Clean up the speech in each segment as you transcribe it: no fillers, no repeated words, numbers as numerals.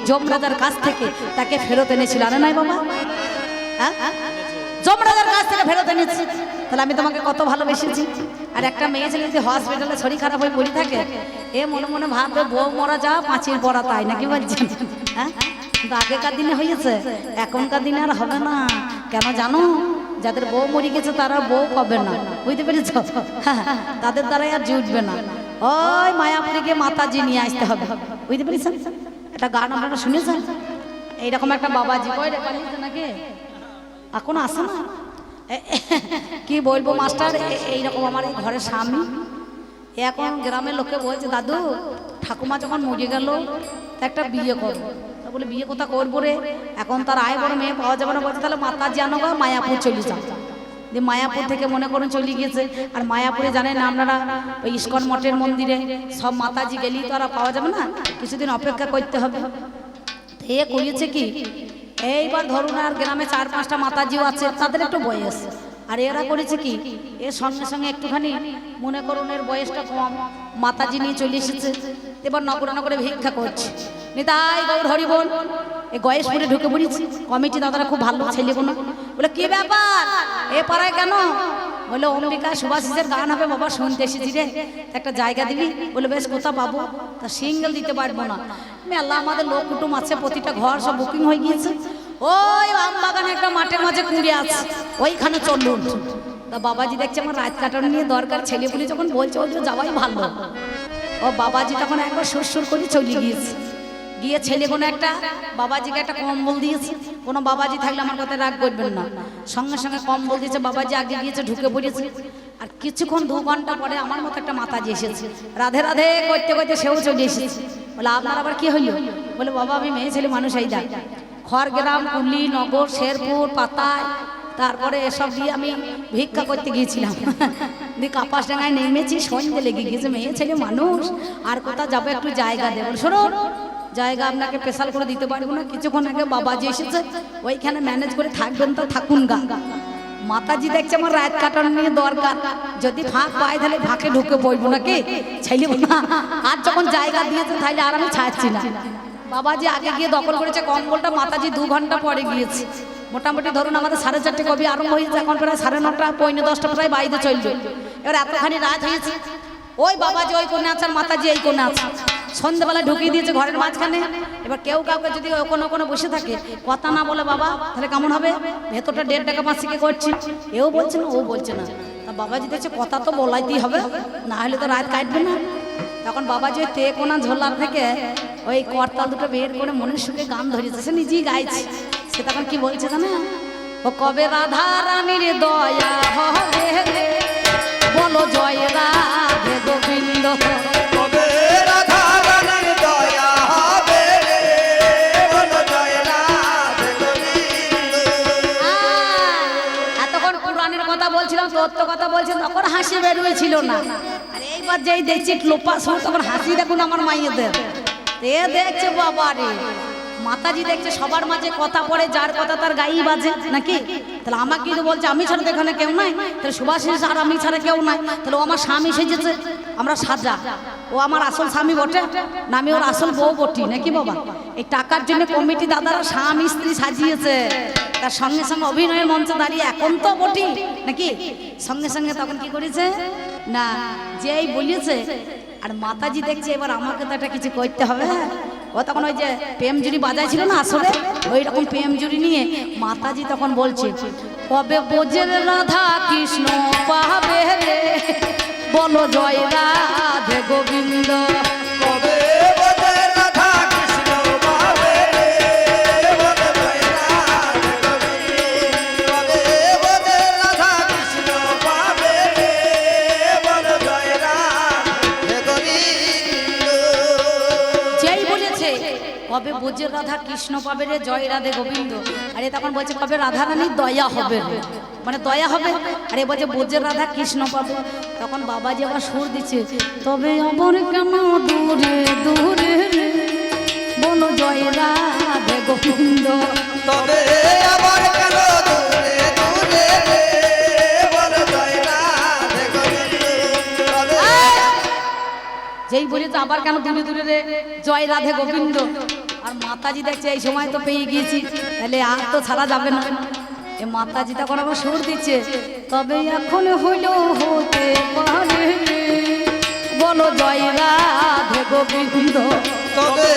যমরাজার কাছ থেকে তাকে ফেরত এনেছিল, আরে নাই বাবা? হ্যাঁ, যমরাজার কাছ থেকে ফেরত এনেছি। তাহলে আমি তোমাকে কত ভালোবেসেছি। আর একটা মেয়ে ছেলে যদি হসপিটালে শরীর খারাপ হয়ে পড়ে থাকে, এ মনে মনে ভাববে বউ মরা যা পাঁচির পড়া তাই, নাকি বলছেন? হ্যাঁ, কিন্তু আগেকার দিনে হয়েছে, এখনকার দিনে আর হবে না। কেন জানো? যাদের বউ মরে গেছে তারা বউ পাবে না, বুঝতে পেরেছ? তাদের দ্বারাই আর জুটবে না। ওই মায়াপুরে গিয়ে মাতাজি নিয়ে আসতে হবে, বুঝতে পেরেছেন? একটা গান আপনারা শুনেছেন? এইরকম একটা বাবাজি কই রে পালিয়েছে নাকি এখন আসে না। কি বলবো মাস্টার, এইরকম আমার এই ঘরের স্বামী এখন গ্রামের লোকে বলছে, দাদু ঠাকুমা যখন মরে গেল একটা বিয়ে করো। তা বলে বিয়ে কোথা করবো রে, এখন তার আয় বড় মেয়ে পাওয়া যাবে না। বলছে তাহলে মাতাজি আনো গা, মায়াপুর চলে যাও। দিয়ে মায়াপুর থেকে মনে করুন চলে গিয়েছে। আর মায়াপুরে জানেন আপনারা ওই ইস্কন মঠের মন্দিরে সব মাতাজি গেলেই তো আর পাওয়া যাবে না, কিছুদিন অপেক্ষা করতে হবে। এ করিয়েছে কি, এইবার ধরুন আর গ্রামে 4-5টা মাতাজিও আছে, তাদের একটু বয়স। আর এরা করেছে কি, এর সঙ্গে সঙ্গে একটুখানি মনে করুন এর বয়সটা কম, মাতাজি নিয়ে চলে এসেছে। এবার নগর নগরে ভিক্ষা করছে, নিতাই গৌর হরি বল। এই গয়েশপুরে ঢুকে পড়েছি, কমিটি দাদারা খুব ভালো ছেলে কোনো। বলে কি ব্যাপার এ পাড়ায় কেন? বলে অম্বিকা সুভাষিসের গান হবে বাবা, শুনতে এসেছি রে, একটা জায়গা দিবি? বলে বেশ, কোথা পাবো? তা সিঙ্গেল দিতে পারবো না, মেলা আমাদের লোক কুটুম আছে, প্রতিটা ঘর সব বুকিং হয়ে গিয়েছে। ওই আমবাগানে একটা মাঠের মাঝে কুঁড়ে আছে, ওইখানে চলুন। তা বাবাজি দেখছে আমার রাত কাটানো নিয়ে দরকার, ছেলেপুলি যখন বলছে ওই যাওয়াই ভালো। ও বাবাজি তখন একবার সুর করে চলে গিয়েছে। গিয়ে ছেলে কোনো একটা বাবাজিকে একটা কম্বল দিয়েছে। কোনো বাবাজি থাকলে আমার কথা রাগ করবেন না, সঙ্গে সঙ্গে কম্বল দিয়েছে। বাবাজি আগে গিয়েছে, ঢুকে পড়েছে। আর কিছুক্ষণ 2 ঘন্টা পরে আমার মতো একটা মাতাজি এসেছে, রাধে রাধে করতে করতে সেও চলে এসেছে। বলে আপনার আবার কি হইল? বলে বাবা আমি মেয়ে ছেলে মানুষ, এই দেখ খড়গ্রাম, কুলি, নগর, শেরপুর, পাতায়, তারপরে এসব দিয়ে আমি ভিক্ষা করতে গিয়েছিলাম। দিয়ে কাপাসডাঙ্গায় নেমেছি, সন্ধ্যে লেগে গিয়েছে, মেয়ে ছেলে মানুষ আর কোথাও যাবো, একটু জায়গা দেবো। শোনো, জায়গা আপনাকে স্পেশাল করে দিতে পারবো না, কিছুক্ষণ আগে বাবাজি এসেছে, ওইখানে ম্যানেজ করে থাকবেন তো থাকুন গা। মাতাজি দেখছে আমার রাত কাটানো নিয়ে দরকার, যদি ফাঁক পাই তাহলে ফাঁকে ঢুকে পড়বো নাকি, ছেলে না। আর যখন জায়গা দিয়েছে তাহলে আর আমি ছাড়ছি না। বাবাজি আগে গিয়ে দখল করেছে কম্বলটা, মাতাজি 2 ঘন্টা পরে গিয়েছে। মোটামুটি ধরুন আমাদের 4:30 কবি আরম্ভ হয়েছে, এখন প্রায় 9:30 পৌনে 10টা প্রায় বাইরে চলবে। এবার এতখানি রাত হয়েছে, ওই বাবাজি ওই কোণে আছে আর মাতাজি এই কোণে আছে, সন্ধ্যাবেলা ঢুকিয়ে দিয়েছে ঘরের মাঝখানে। এবার কেউ কাউকে যদি কোনো বসে থাকে, কথা না বলে বাবা, তাহলে কেমন হবে? ভেতরটা 1.5 টাকা 5 থেকে করছি, এও বলছে না ও বলছে না। তা বাবাজি দেখছে কথা তো বলাইতেই হবে, না হলে তো রাত কাটবে না। তখন বাবাজি ওই কোনা ঝোলার থেকে ওই করতাল দুটো বের করে মনের সুখে গান ধরিয়েছে, সে নিজেই গাইছে। সে তখন কি বলছে জানে? ও কবে রাধা রানীর দয়া হবে রে, বলো জয় রাধে গোবিন্দ। কবে রাধা রানীর দয়া হবে রে, বলো জয় রাধে গোবিন্দ। এতক্ষণ পুরাণের কথা বলছিলাম, তত্ত্ব কথা বলছিলাম, তখন হাসি বেরোয়েছিল না। আর এইবার যেই দেখছি লোপা সব, তখন হাসি দেখুন আমার মাইয়েদের। এ দেখছে বাবা রে, মাতাজি দেখছে সবার মাঝে কথা পড়ে, যার কথা তার গায়েই বাজে নাকি। তাহলে আমাকে কিন্তু বলছে আমি ছাড়া এখানে কেউ নাই, তাহলে সুভাষিস আর আমি ছাড়া কেউ নাই, তাহলে ও আমার স্বামী সেজেছে, আমরা সাজা। ও আমার আসল স্বামী বটে না, আমি ওর আসল বউ বটি নাকি বাবা? এই টাকার জন্য কমিটি দাদারা স্বামী স্ত্রী সাজিয়েছে, তার সঙ্গে সঙ্গে অভিনয়ের মঞ্চে দাঁড়িয়ে এখন তো বটি নাকি। সঙ্গে সঙ্গে তখন কি করেছে না, যেই বলিয়েছে। আর মাতাজি দেখছে এবার আমাকে তো একটা কিছু করতে হবে। ও তখন ওই যে প্রেম জুড়ি বাজাইছিল না আসলে, ওই রকম প্রেম জুড়ি নিয়ে মাতাজি তখন বলছে, কবে বোঝের রাধা কৃষ্ণ পাবে রে, বলো জয় রাধে গোবিন্দ। কবে বোঝে রাধা কৃষ্ণ পাবে রে, বলো জয় রাধে গোবিন্দ। কবে বোঝে রাধা কৃষ্ণ পাবে রে, বলো জয় রাধে গোবিন্দ। যেই বলেছে কবে বোঝের রাধা কৃষ্ণ পাবে রে, জয় রাধে গোবিন্দ, আরে তখন বলছে কবে রাধা রানীর দয়া হবে রে, মানে দয়া হবে। আরে বলছে বোঝের রাধা কৃষ্ণ পাবে। তখন বাবাজি আবার সুর দিচ্ছে, তবে অমর কেন দূরে দূরে রে, বলো জয় রাধে গোবিন্দ। তবে আবার কেন দূরে দূরে রে, বলো জয় রাধে গোবিন্দ। তবে যেই বলেছে আবার কেন দূরে দূরে রে, জয় রাধে গোবিন্দ। আর মাতাজি দেখছে এই সময় তো পেয়ে গিয়েছি, তাহলে আর তো ছাড়া যাবে না। এ মাতাজি তখন আমার সুর দিচ্ছে, তবে এখন হইল হতে পারে, বলো জয় রাধে গোবিন্দ। তবে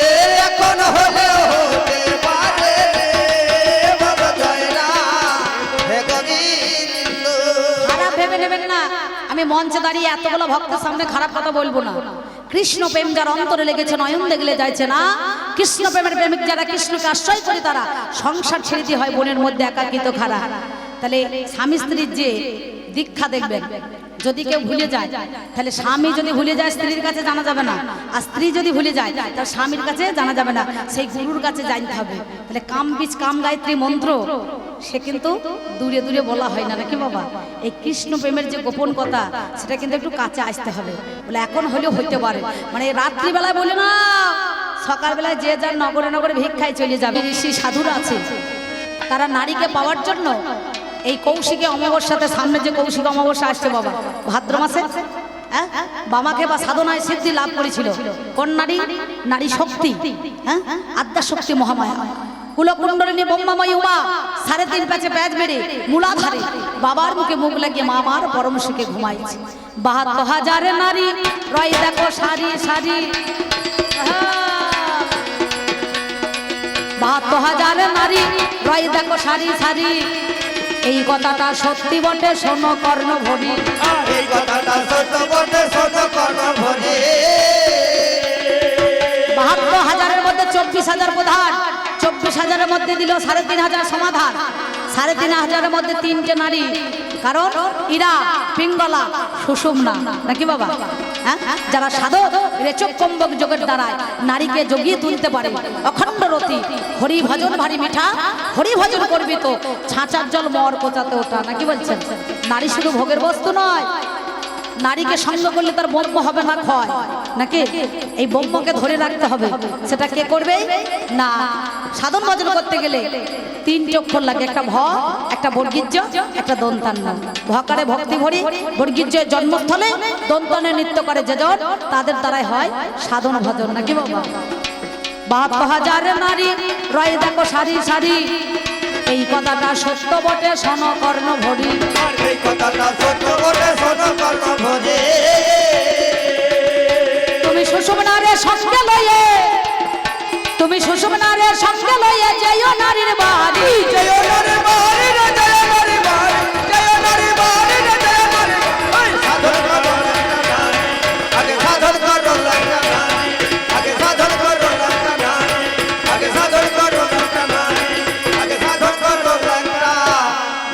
এখন হলে হতে পারে বলো জয় রাধে গোবিন্দ। খারাপ ভেবে নেবেন না, আমি মঞ্চে দাঁড়িয়ে এতগুলো ভক্তের সামনে খারাপ কথা বলবো না। কৃষ্ণ প্রেম যার অন্তরে লেগেছে নয়ন দেখলে যাইছে না। কৃষ্ণ প্রেমের প্রেমিক যারা কৃষ্ণকে আশ্রয় করে তারা সংসার ছেড়ে দিয়ে হয় বনের মধ্যে একাকিত খারা। তাহলে স্বামী স্ত্রীর যে দীক্ষা দেখবেন, যদি কেউ ভুলে যায় তাহলে স্বামী যদি ভুলে যায় স্ত্রীর কাছে জানা যাবে না, আর স্ত্রী যদি ভুলে যায় তার স্বামীর কাছে জানা যাবে না, সেই গুরুর কাছে জানতে হবে। তাহলে কাম বীজ কাম গায়ত্রী মন্ত্র সে কিন্তু দূরে দূরে বলা হয় না, নাকি বাবা? এই কৃষ্ণ প্রেমের যে গোপন কথা সেটা কিন্তু একটু কাছে আসতে হবে। বলে এখন হলেও হইতে পারে, মানে রাত্রিবেলায় বলে না, সকালবেলায় যে যার নগরে নগরে ভিক্ষায় চলে যাবে। ঋষি সাধুরা আছে, তারা নারীকে পাওয়ার জন্য এই কৌশিকী অমাবস্যাতে, সামনে যে কৌশিক অমাবস্যা আসছে বাবা ভাদ্র মাসে, হ্যাঁ, বামাকে বা সাধনায় সিদ্ধি লাভ করেছিল কোন নারী? নারী শক্তি, হ্যাঁ, আদ্যা শক্তি মহামায়া। কুলকুণ্ডলিনী ব্রহ্মাময়ী উমা 3.5 প্যাচে প্যাচ মেরে মূলাধারে বাবার মুখে মুখ লাগিয়ে মামার পরম সুখে ঘুমাইছে। 72,000 নারী রয় দেখো সারি সারি, 72,000 নারী রয় দেখো সারি সারি। এই কথাটা সত্যি বটে শোনো কর্ণ ভরি, এই কথাটা সত্য বটে শোনো কর্ণ ভরি। 72,000-এর মধ্যে 24,000 প্রধান, 24,000-এর মধ্যে দিল 3,500 সমাধান, 3,500-এর মধ্যে 3টে নারী, কারণ ইরা, পিঙ্গলা, সুষুম্না, নাকি বাবা? হ্যাঁ, যারা সাধক রেচক কম্বক যোগের দ্বারায় নারীকে জগিয়ে তুলতে পারে। অখণ্ড রতি হরি ভজন ভারী মিঠা, হরি ভজন করবি তো ছাঁচার জল মর কোচাতে ওঠা, নাকি বলছেন? নারী শুধু ভোগের বস্তু নয়, নারীকে সঙ্গ করলে তার ব্রহ্ম হবে না ক্ষয়, নাকি? এই ব্রহ্মকে ধরে রাখতে হবে। সেটা কে করবে? না, সাধন ভজন করতে গেলে 3টে অক্ষর লাগে, একটা ভ, একটা বর্গীর্য, একটা দন্তান্ন। ভকারে ভক্তি ভরি, বর্গীর্যের জন্মস্থলে, দন্তানে নৃত্য করে যেজন, তাদের দ্বারাই হয় সাধন ভজন, নাকি বাবা? 72,000 নারী রয় দেখো সারি সারি। এই কথাটা সত্য বটে শোনো কর্ণ ভরি, এই কথাটা সত্য বটে শোনো কর্ণ ভরি। তুমি সুষুম্নারে সঙ্গে লইয়ে, তুমি সুষুম্নারে সঙ্গে লইয়ে যেও নারীর বাড়ি, জয় নারী বাড়ি রে জয় নারী বাড়ি, জয় নারী বাড়ি রে জয় নারী। ওই সাধন করো লঙ্কা নারী, আগে সাধন করো লঙ্কা নারী, আগে সাধন করো লঙ্কা নারী, আগে সাধন করো লঙ্কা নারী, আগে সাধন করো লঙ্কা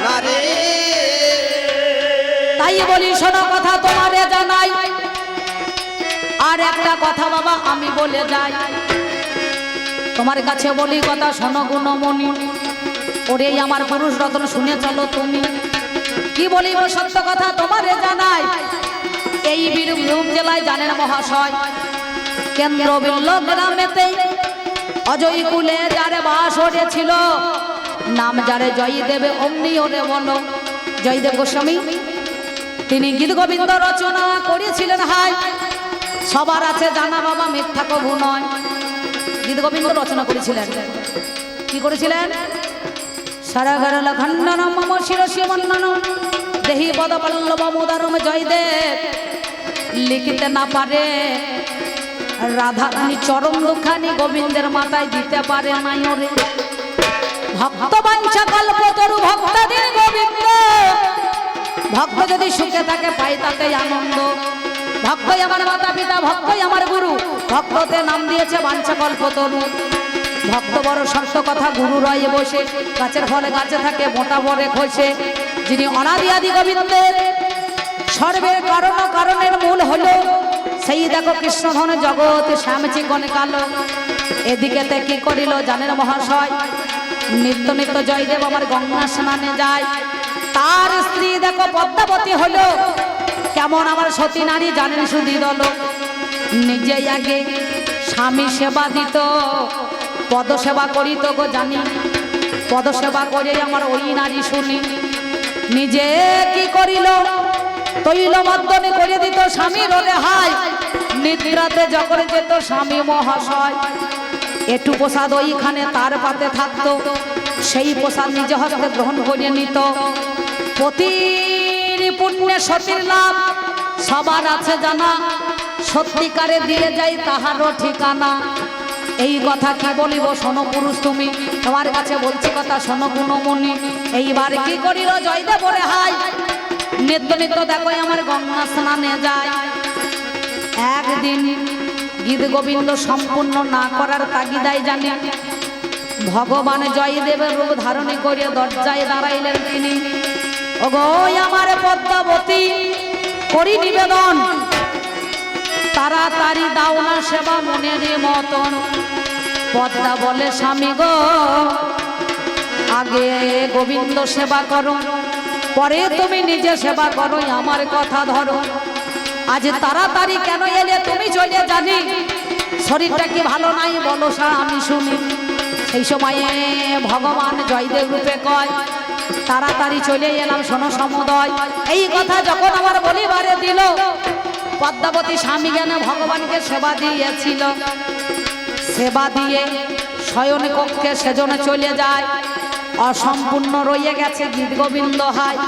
নারী। তাই বলি শোনো কথা তোমারে জানাই, আর একটা কথা বাবা আমি বলে যাই, তোমার কাছে বলি কথা শোনো গুণমণি, ওরে আমার পুরুষ রতন শুনে চলো তুমি। কি বলিব সত্য কথা তোমারে জানাই, এই বীরভূম জেলায় জানেন মহাশয়, কেন্দ্র বিল্ল গ্রামেতে অজয় কুলে যারে বাস ওঠেছিল, নাম যারে জয়ী দেবে অমনি ওরে বলো। জয়দেব গোস্বামী তিনি গীত গোবিন্দ রচনা করেছিলেন, হাই সবার আছে জানা বাবা, মিথ্যা কবু নয়। গীত গোবিন্দ রচনা করেছিলেন, কি করেছিলেন? সারাগারল খণ্ডনম মম শিরসি বন্দনম দেহি পদ পল্লব মুদারম। জয়দেব লিখিতে না পারে, রাধারানী চরম দুখানি গোবিন্দের মাথায় দিতে পারে নাই ওরে। ভক্ত বাঞ্ছা কল্প তরু ভক্তাদের গোবিন্দ, ভক্ত যদি সুখে থাকে পাই তাতে আনন্দ। ভক্তই আমার মাতা পিতা, ভক্তই আমার গুরু, ভক্ততে নাম দিয়েছে বাঞ্ছা কল্প তরু। ভক্ত বড় সত্য কথা, গুরু রয়ে বসে, গাছের ফলে গাছে থাকে, মোটা বরে খসে। যিনি অনাদি আদি গোবিন্দের সর্বের কারণ, কারণের মূল হলো সেই দেখো কৃষ্ণধন জগৎ শ্যামচি গণে কালো। এদিকেতে কি করিল জানেন মহাশয়, নিত্য নিত্য জয়দেব আমার গঙ্গা স্নানে যায়। তার স্ত্রী দেখো পদ্মাবতী হলো, কেমন আমার সতী নারী জানেন সুধী দল। নিজে আগে স্বামী সেবা দিত, পদসেবা করিত গো জানি, পদসেবা করে আমার ওই নারী শুনি। নিজে কি করিল তৈল মর্দনে করে দিত স্বামীর রেহাই, নিদ্রাতে যখন যেত স্বামী মহাশয়। একটু প্রসাদ ওইখানে তার পাতে থাকতো, সেই প্রসাদ নিজ হস্তে গ্রহণ করে নিত। পতির পুণ্যে সতীর লাভ সবার আছে জানা, সত্যিকারে দিয়ে যাই তাহারও ঠিকানা। এই কথা কি বলিব শোনো পুরুষ তুমি, তোমার কাছে বলছি কথা শোনো গুণমণি। এইবার কি করিল জয়দেব বলে হাই, নিত্য নিত্য দেখো আমার গঙ্গা স্নানে যায়। একদিন গীত গোবিন্দ সম্পূর্ণ না করার তাগিদায় জানে ভগবান জয়দেবের রূপ ধারণ করে দরজায় দাঁড়াইলেন তিনি। ওগো আমার পদ্মাবতী করি নিবেদন, তাড়াতাড়ি দাও না সেবা মনের মতন। পদ্মা বলে স্বামী গো আগে গোবিন্দ সেবা করো, পরে তুমি নিজে সেবা করো, আমার কথা ধরো। আজ তাড়াতাড়ি কেন এলে তুমি চলে জানি, শরীরটা কি ভালো নাই বলো আমি শুনি। সেই সময়ে ভগবান জয়দেব রূপে কয় তাড়াতাড়ি চলে এলাম শোনো সমুদয়। এই কথা যখন আমার বলিবারে দিল, পদ্মাবতী স্বামী জ্ঞান ভগবানকে সেবা দিয়েছিল। সেবা দিয়ে শয়ন কক্ষে সেজনে চলে যায়, অসম্পূর্ণ রয়ে গেছে গীত গোবিন্দ হায়।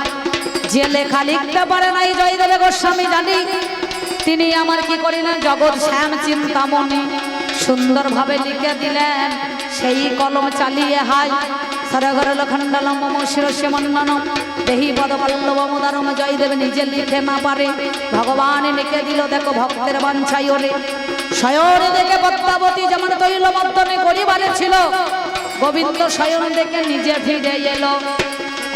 যে লেখা লিখতে পারে নাই জয়দেব গোস্বামী জানি, তিনি আমার কি করিলেন জগৎ শ্যাম চিন্তামণি সুন্দরভাবে লিখে দিলেন। সেই কলম চালিয়ে হাই সরগর লখণ্ডলম মম শিরস্য মন্ডনম দেহি পদপল্লবমুদারম। জয়দেব নিজে লিখে না পারে, ভগবান লিখে দিল দেখো ভক্তের বাঞ্ছাই ওরে। শয়ন দেখে পদ্মাবতী যেমন তৈল মর্দনে করিবারে ছিল, গোবিন্দ শয়ন দেখে নিজে ফিরে এলো।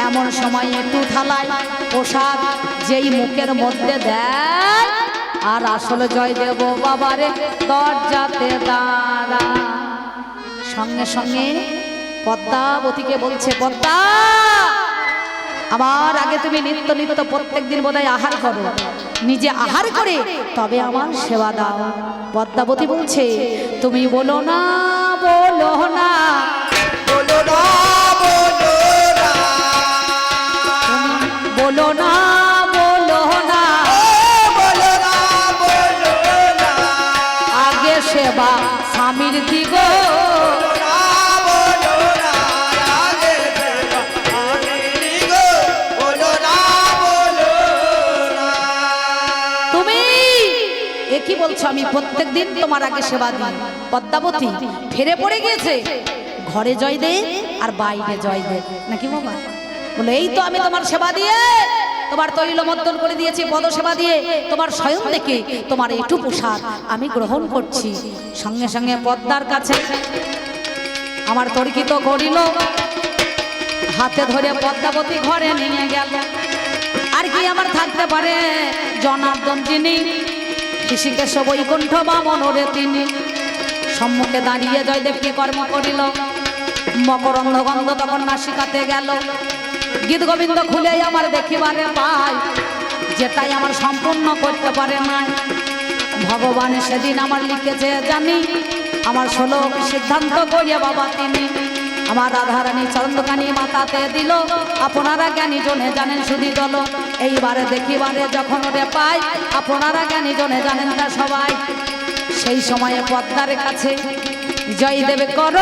এমন সময় একটু থালায় প্রসাদ যেই মুখের মধ্যে দেয়, আর আসলে জয়দেব বাবারে দরজাতে দাঁড়া। সঙ্গে সঙ্গে পদ্মাবতীকে বলছে পদ্মা আমার আগে তুমি নিত্য নিত্য প্রত্যেক দিন বোধহয় আহার করো, নিজে আহার করে তবে আমার সেবা দাও। পদ্মাবতী বলছে তুমি বলো না বলো না বলো না বলো না, বলো না বলো না, বলো না বলো না, আগে সেবা স্বামীর দিগ। বলো না আগে সেবা আমি গো, বলো না বলো না। তুমি এ কি বলছো, আমি প্রত্যেক দিন তোমার আগে সেবা দিই। পদ্মাবতী ফিরে পড়ে গিয়েছে, ঘরে জয়দেব আর বাইরে জয়দেব নাকি বাবা। বলে এই তো আমি তোমার সেবা দিয়ে তোমার তৈল মর্দন করে দিয়েছি, পদ সেবা দিয়ে তোমার স্বয়ং দেখে তোমার একটু প্রসাদ আমি গ্রহণ করছি। সঙ্গে সঙ্গে পদ্মার কাছে আমার তর্কিত করিল, হাতে ধরে পদ্মাবতী ঘরে নিয়ে গেল। আর কি আমার থাকতে পারে, জনার্দন যিনি ঋষিকেশ বৈকুণ্ঠ বামনরে তিনি। সম্মুখে দাঁড়িয়ে জয়দেবকে কর্ম করিল, মকরন্দ গন্ধ তখন নাসিকাতে গেল। গীত গোবিন্দ খুলে আমার দেখিবারে পাই, যেটাই আমার সম্পূর্ণ করতে পারে না। ভগবান সেদিন আমার লিখেছে জানি, আমার শ্লোক সিদ্ধান্ত করিয়া বাবা তিনি আমার রাধারানী চন্দ্রকানী মাতাতে দিল। আপনারা জ্ঞানী জনে জানেন শুধু দল, এইবারে দেখিবারে যখন ওরে পাই, আপনারা জ্ঞানী জনে জানেন তা সবাই। সেই সময়ে পদ্মার কাছে জয়দেব কর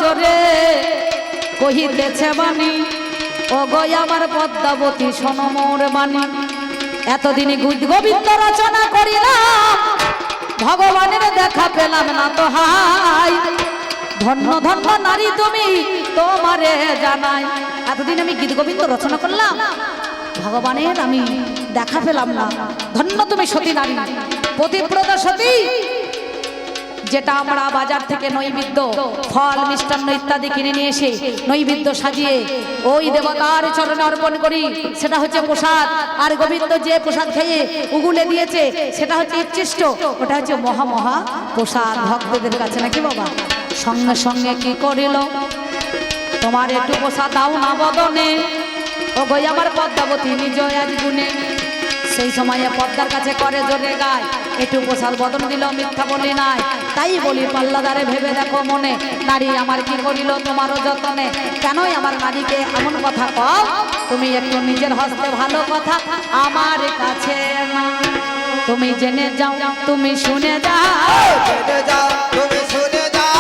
জোরে কহিতেছে বাণী, ও গো আমার পদ্মাবতী শোনো মোর বাণী। এতদিন গোবিন্দ রচনা করিলাম, ভগবানের দেখা পেলাম না তো হাই। ধন্য ধন্য নারী তুমি তোমারে জানাই। এতদিন আমি গীত গোবিন্দ রচনা করলাম, ভগবানের আমি দেখা পেলাম না। ধন্য তুমি সতী নারী, পতিব্রতা সতী। যেটা আমরা বাজার থেকে নৈবেদ্য ফল মিষ্টান্ন ইত্যাদি কিনে নিয়ে এসে নৈবেদ্য সাজিয়ে ওই দেবতার চরণে অর্পণ করি, সেটা হচ্ছে প্রসাদ। আর গোবিন্দ যে প্রসাদ খেয়ে উগুলে দিয়েছে সেটা হচ্ছে উচ্ছিষ্ট, ওটা হচ্ছে মহা মহা প্রসাদ ভক্তদের কাছে নাকি বাবা। সঙ্গে সঙ্গে কি করিল, তোমার একটু প্রসাদ দাও না বদনে, ও গই আমার পদ্মাবতী নিজ আজ গুণে। সেই সময়ে পদ্মার কাছে করে জোরে গায়, একটু প্রসাদ বদন দিল মিথ্যা বলি নাই। তাই বলি পাল্লাদারে ভেবে দেখো মনে, নারী আমার কি করিল তোমারও যতনে। কেনই আমার নারীকে এমন কথা কও, তুমি একটু নিজের হস্তে ভালো কথা আমার কাছে না। তুমি জেনে যাও তুমি শুনে যাও, জেনে যাও তুমি শুনে যাও,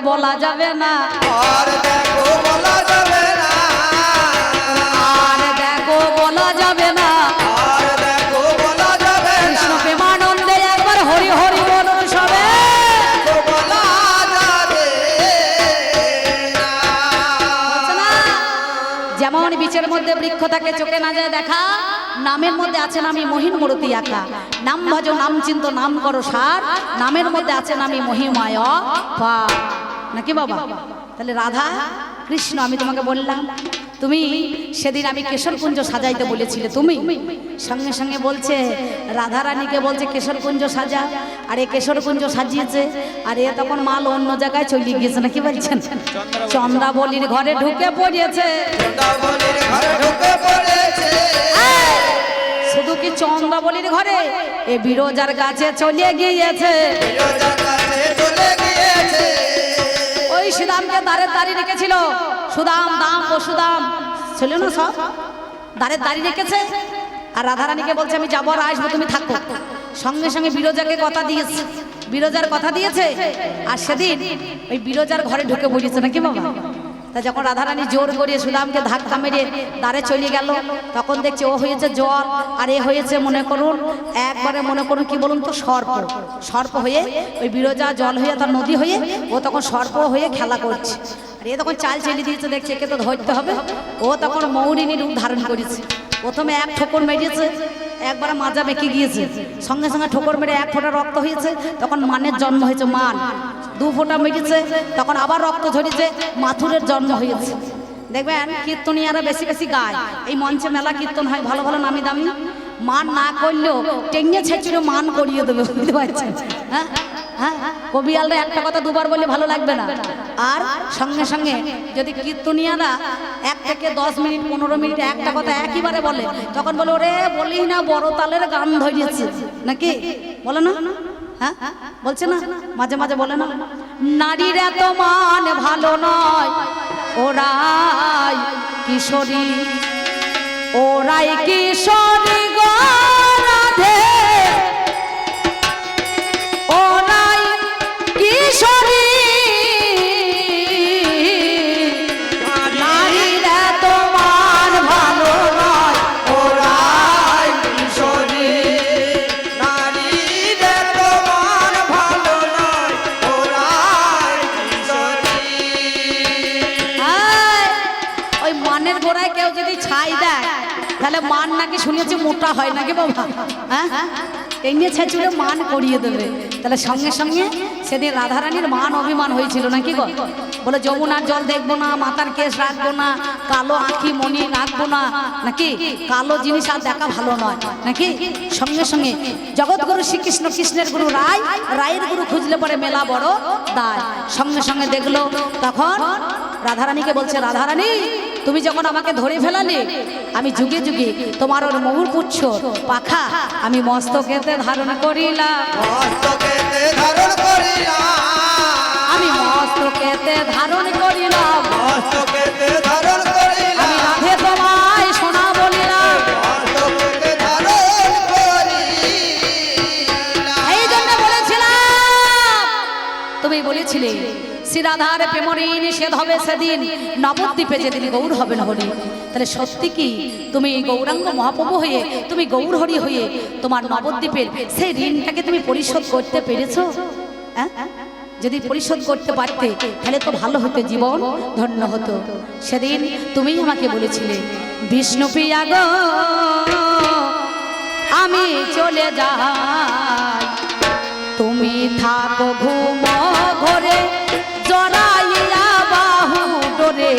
বলা যাবে না, আর দেখো বলা যাবে না, আর দেখো বলা যাবে না। আর দেখো বলা যাবে না, কৃষ্ণ প্রেমানন্দে একবার হরি হরি বলুন সবে। তো বলা যাবে না। বলছে না, যেমন বীচের মধ্যে বৃক্ষ থাকে চোখে না যায় দেখা, নামের মধ্যে আছেন আমি মহিন মূর্তি আঁকা। নাম ভজো নাম চিন্ত নাম করো সার, নামের মধ্যে আছেন আমি মহিমায় পার। নাকি বাবা? তাহলে রাধা কৃষ্ণ, আমি তোমাকে বললাম তুমি সেদিন আমি কেশরকুঞ্জ সাজাইতে বলেছিলে, তুমি সঙ্গে সঙ্গে বলছে রাধা রানীকে বলছে কেশরকুঞ্জ সাজা, আর এ কেশরকুঞ্জ সাজিয়েছে, আর এ তখন মাল অন্য জায়গায় চলে গিয়েছে। নাকি বলছেন? চন্দ্রাবলীর ঘরে ঢুকে পড়িয়েছে। চন্দ্রাবলীর ঘরে ঢুকে পড়েছে, শুধু কি চন্দ্রাবলীর ঘরে, এ বিরজার কাছে চলে গিয়েছে। বিরজার কাছে চলে গিয়েছে। ওই সুদামকে দ্বারের দাঁড়িয়ে রেখেছিল, সুদাম দাম বসুদাম ছিল না, সব দ্বারের দাঁড়িয়ে রেখেছে। আর রাধারানীকে বলছে আমি যাবো আর আসবো, তুমি থাকো। সঙ্গে সঙ্গে বিরজাকে কথা দিয়েছে, বিরজার কথা দিয়েছে। আর সেদিন ওই বিরজার ঘরে ঢুকে পড়েছে। নাকি বাবা? তা যখন রাধারানী জোর করিয়ে সুদামকে ধাক্কা মেরে দ্বারে চলে গেল, তখন দেখছে ও হয়েছে জল, আর এ হয়েছে মনে করুন একবারে মনে করুন কি বলুন তো সর্প। সর্প হয়ে ওই বিরজা জল হয়ে তার নদী হয়ে ও তখন সর্প হয়ে খেলা করছে। আর এ তখন চাল চেলে দিয়েছে, দেখছে একে তো ধরতে হবে। ও তখন মৌরিনী রূপ ধারণ করেছে। প্রথমে এক ঠোকর মেরেছে, একবার মাজা বেঁকে গিয়েছে, সঙ্গে সঙ্গে ঠোকর মেরে এক ফোঁটা রক্ত হয়েছে, তখন মানের জন্ম হয়েছে। মান দু ফোঁটা মেরেছে, তখন আবার রক্ত ঝরেছে, মাথুরের জন্ম হয়েছে। দেখবেন কীর্তনীয়ারা বেশি বেশি গায়, এই মঞ্চে মেলা কীর্তন হয় ভালো ভালো নামি দামি, মান না করলেও টেঙ্গে ছেঁচুড়ে মান করিয়ে দেবে। বুঝতে পারছেন? হ্যাঁ হ্যাঁ, কবিয়ালরা একটা কথা দুবার বলে ভালো লাগবে না। আর সঙ্গে সঙ্গে যদি কীর্তনীয়ারা 1 থেকে 10 মিনিট 15 মিনিট একটা কথা একইবারে বলে, তখন বলে ওরে বলি না বড় তালের গান ধরিয়েছে। নাকি বলে না? হ্যাঁ বলছে না, মাঝে মাঝে বলে না, নারীর এত মান ভালো নয়, ওরাই কিশোরী, ওরাই কিশোরী গো রাধে, ওরাই কিশোরী, নারীর এত মান ভালো নয়, ওরাই কিশোরী, নারীদের তো মান ভালো নয়, ওরাই কিশোরী। ওই মানের গোড়ায় কেউ যদি ছাই দেয়, তাহলে মান নাকি শুনেছি মোটা হয়। নাকি বাবা? হ্যাঁ, এই নিয়ে ছেঁচুড়ে মান করিয়ে দেবে। তাহলে সঙ্গে সঙ্গে সেদিন রাধারানীর মান অভিমান হয়েছিল। নাকি গো? বলে যমুনার জল দেখবো না, মাথার কেশ রাখবো না, কালো আঁখি মনি রাখবো না, নাকি কালো জিনিস আর দেখা ভালো নয়। নাকি সঙ্গে সঙ্গে জগৎগুরু শ্রীকৃষ্ণ, কৃষ্ণের গুরু রায়, রায়ের গুরু খুঁজলে পরে মেলা বড় দায়। সঙ্গে সঙ্গে দেখলো, তখন রাধারানীকে বলছে রাধারানী তুমি যখন আমাকে ধরে ফেলালে, আমি যুগে যুগে তোমার ওর মহুর পুচ্ছ পাখা আমি মস্তকেতে ধারণ করিলাম, মস্তকেতে ধারণ করিলাম, আমি মস্তকেতে ধারণ করিলাম, মস্তকেতে ধারণ করিলাম, আমি রাধে তোমায় সোনা বলিলাম। মস্তকেতে ধারণ করিলাম। এই জন্য বলেছিলাম, তুমি বলেছিলে শ্রী রাধার প্রেমঋণ নিষেধ হবে সেদিন, নবদ্বীপে যেদিন গৌর হবে না হরি। তাহলে সত্যি কি তুমি গৌরাঙ্গ মহাপ্রভু হয়ে, তুমি গৌর হরি হয়ে তোমার নবদ্বীপের সেই ঋণটাকে তুমি পরিশোধ করতে পেরেছো? হ্যাঁ, যদি পরিশোধ করতে পারতে তাহলে তো ভালো হতো, জীবন ধন্য হতো। সেদিন তুমি আমাকে বলেছিলে বিষ্ণুপ্রিয়া গো আমি চলে যাই, তুমি থাকো ঘুম ঘরে, জড়াইয়া বাহু ডোরে,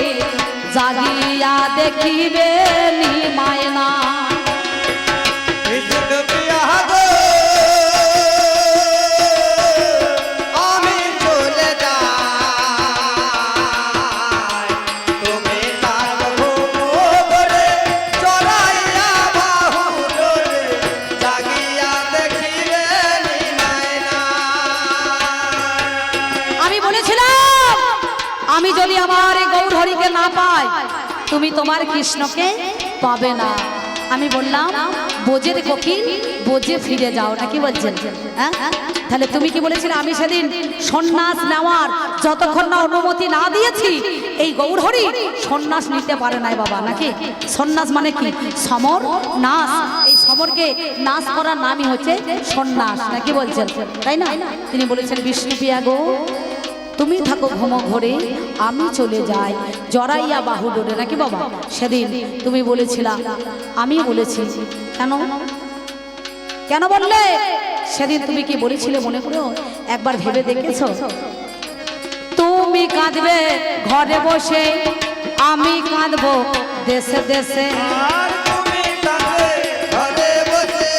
জাগিয়া দেখিবে নিমায় না। বিষ্ণুপ্রিয়া গো আমি চলে যাই, তুমি থাকো ঘরে, চড়াইয়া বাহু ডোরে, জাগিয়া দেখিবে নিমায় না। আমি বলেছিলাম আমি যদি আমার এই গৌর হরিকে না পাই, তুমি তোমার কৃষ্ণকে পাবে না। আমি বললাম বোঝের কোকিল বোঝে ফিরে যাও, নাকি বলছেন? হ্যাঁ, তাহলে তুমি কি বলেছিলে আমি সেদিন সন্ন্যাস নেওয়ার যতক্ষণ না অনুমতি না দিয়েছি এই গৌরহরি সন্ন্যাস নিতে পারে নাই বাবা, নাকি? সন্ন্যাস মানে কি? সমর নাশ। এই সমরকে নাশ করার নামই হচ্ছে সন্ন্যাস, নাকি বলছেন? তাই না? তিনি বলেছেন বিষ্ণুপ্রিয়া গো তুমি থাকো ঘুমো ঘরে, আমি চলে যাই জড়াইয়া বাহু ডোরে, নাকি বাবা? সেদিন তুমি বলেছিলা, আমি বলেছি। কেন কেন বললে সেদিন? তুমি কি বলেছিলে মনে করো? একবার ভেবে দেখেছো? তুমি কাঁদবে ঘরে বসে, আমি কাঁদবো দেশে দেশে। আর তুমি কাঁদবে ঘরে বসে,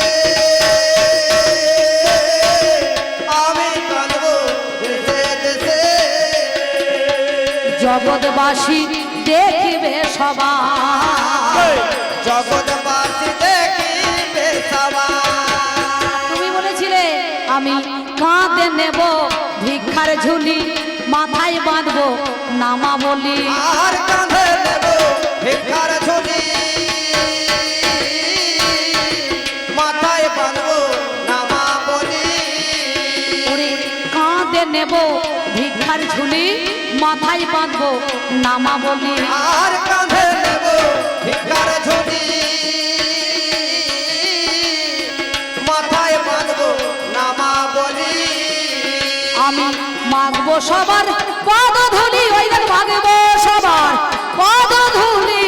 আমি কাঁদবো দেশে দেশে। জগৎবাসী দেখিবে সবাই, জগৎবাসী দেখিবে সবাই। তুমি বলেছিলে আমি কাঁধে নেব ভিক্ষার ঝুলি, মাথায় বাঁধবো নামা বলি। আর কাঁধে নেব ভিক্ষার ঝুলি, মাথায় বাঁধবো নামা বলি। ওরে কাঁধে নেব ভিক্ষার ঝুলি, মাথায় বাঁধবো নামা বলি। আর কাঁধে নেব ভিক্ষার ঝুলি, মাথায় বাঁধবো নামা বলি। আমি মাগবো সবার পদধূলি, ওই দেখ মাগবো সবার পদধূলি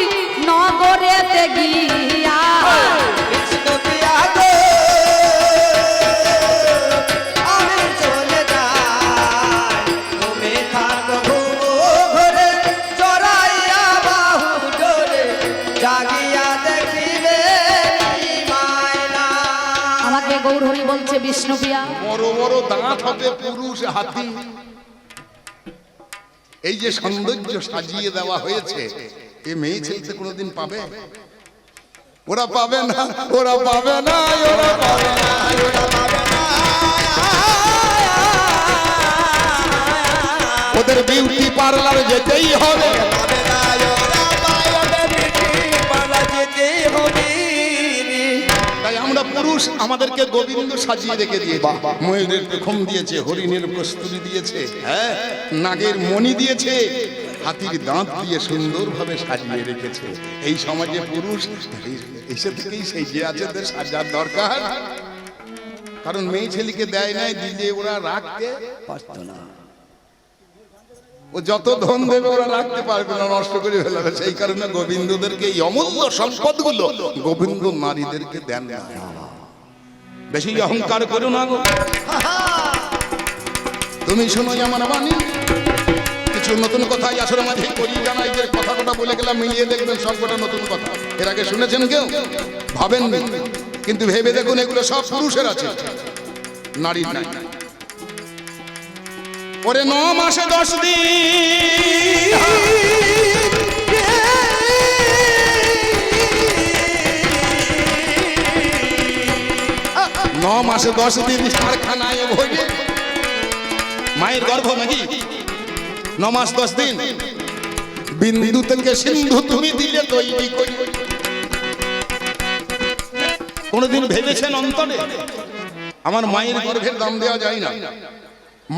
নগরেতে গিয়া। বিষ্ণুপ্রিয়া গো, আমি চলে যাই, তুমি থাকো ঘুমো ঘরে, চড়াইয়া বাহু ডোরে, জাগিয়া দেখিবে কি মায়না। আমাকে গৌরহরি বলছে বিষ্ণুপ্রিয়া, বড় বড় দাঁত হবে পুরুষ হাতি, এই যে সৌন্দর্য সাজিয়ে দেওয়া হয়েছে এ মেয়ে ছেলেতে কোনোদিন পাবে? ওরা পাবে না, ওরা পাবে না, ওরা পাবে না, ওরা পাবে না। ওদের বিউটি পার্লার যেতেই হবে। পাবে না, ওরা পায়, ওদের বিউটি পার্লার যেতেই হবে। তাই আমরা পুরুষ আমাদেরকে গোবিন্দ সাজিয়ে রেখে দিয়েছে। ময়ূরের পেখম দিয়েছে, হরিণের প্রস্তুতি দিয়েছে, হ্যাঁ, নাগের মণি দিয়েছে, হাতির দাঁত দিয়ে সুন্দরভাবে সাজিয়ে রেখেছে। এই সমাজে পুরুষ এসে থেকেই সেই যে আছে সাজার দরকার। কারণ মেয়ে ছেলেকে দেয় নাই, দিলে ওরা রাখতে পারতো না। ও যত ধন দেবে ওরা রাখতে পারবে না, নষ্ট করে ফেলবে। সেই কারণে গোবিন্দদেরকে এই অমূল্য সম্পদগুলো গোবিন্দ নারীদেরকে দেন না। বেশি অহংকার করো না গো। তুমি শোনো আমার বাণী, কিছু নতুন কথা আসলে মাঝে করি জানাই, যে কথা বলে গেলাম মিলিয়ে দেখবেন সবকটা নতুন কথা। এর আগে শুনেছেন কেউ? ভাবেন, কিন্তু ভেবে দেখুন এগুলো সব পুরুষের আছে, নারীর নাই। ওরে 9 মাসে 10 দিন, 9 মাসে 10 দিন কারখানায় ভোগে মায়ের গর্ভ, নাকি? 9 মাস 10 দিন বিন্দু থেকে সিন্ধু তুমি দিলে তৈরি করি। কোনদিন ভেবেছেন অন্তরে আমার মায়ের গর্ভের দাম দেওয়া যায় না?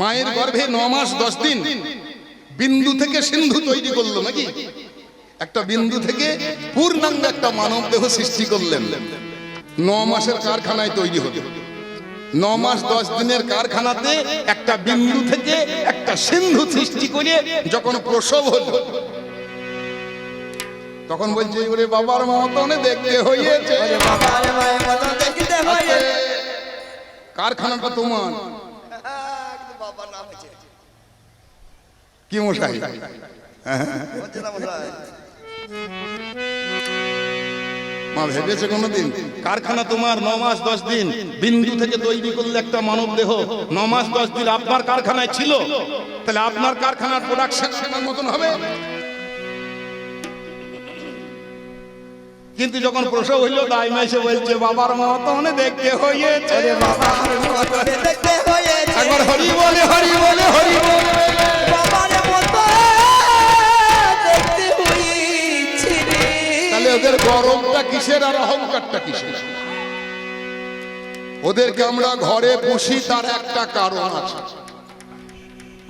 মায়ের গর্ভে 9 মাস 10 দিন বিন্দু থেকে সিন্ধু তৈরি করলো, নাকি? একটা বিন্দু থেকে পূর্ণাঙ্গ একটা মানব দেহ সৃষ্টি করলেন। 9 মাসের কারখানায় তৈরি হলো। 9 মাস 10 দিনের কারখানাতে একটা বিন্দু থেকে একটা সিন্ধু সৃষ্টি করে যখন প্রসব হলো, তখন বলছে ওরে বাবার মতনে দেখতে হয়েছে। বাবার মায়ের মতো দেখতে হয়েছে। কারখানাটা তোমার বাবা নাম হয়েছে কি মশাই? হচ্ছে না মশাই। মা ভেবেছে কোনদিন কারখানা তোমার? 9 মাস 10 দিন বিন্দু থেকে তৈরি করলে একটা মানব দেহ। 9 মাস 10 দিন আপনার কারখানায় ছিল, তাহলে আপনার কারখানার প্রোডাকশন সেটার মতন হবে। কিন্তু যখন প্রসব হইলো দাইমা এসে বলছে বাবার মতনে দেখতে হয়েছে। বাবার মতো দেখতে হয়েছে। একবার হরি বলে, হরি বলে, হরি বলে। বাবার মতো দেখতে হয়েছে রে। তাহলে ওদের গরবটা কিসের আর অহংকারটা কিসের? ওদেরকে আমরা ঘরে পুষি, তার একটা কারণ আছে।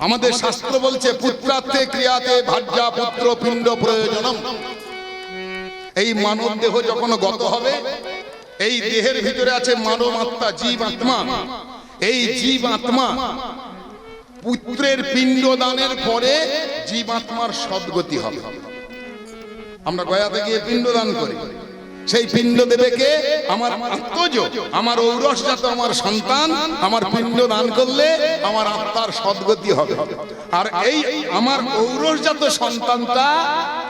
আমাদের শাস্ত্র বলছে পুত্রার্থে ক্রিয়াতে ভাজ্যা পুত্র পিণ্ড প্রয়োজনম। এই মানব দেহ যখন গত হবে, এই দেহের ভিতরে আছে মানব আত্মা, জীব আত্মা। এই জীব আত্মা পুত্রের পিণ্ড দানের পরে জীব আত্মার সদ্গতি হবে। আমরা গয়াতে গিয়ে পিণ্ড দান করি, সেই পিণ্ড দেবে কে? আমার আত্মজ, আমার ঔরসজাত আমার সন্তান। আমার পিণ্ড দান করলে আমার আত্মার সদ্গতি হবে। আর এই আমার ঔরসজাত সন্তানটা,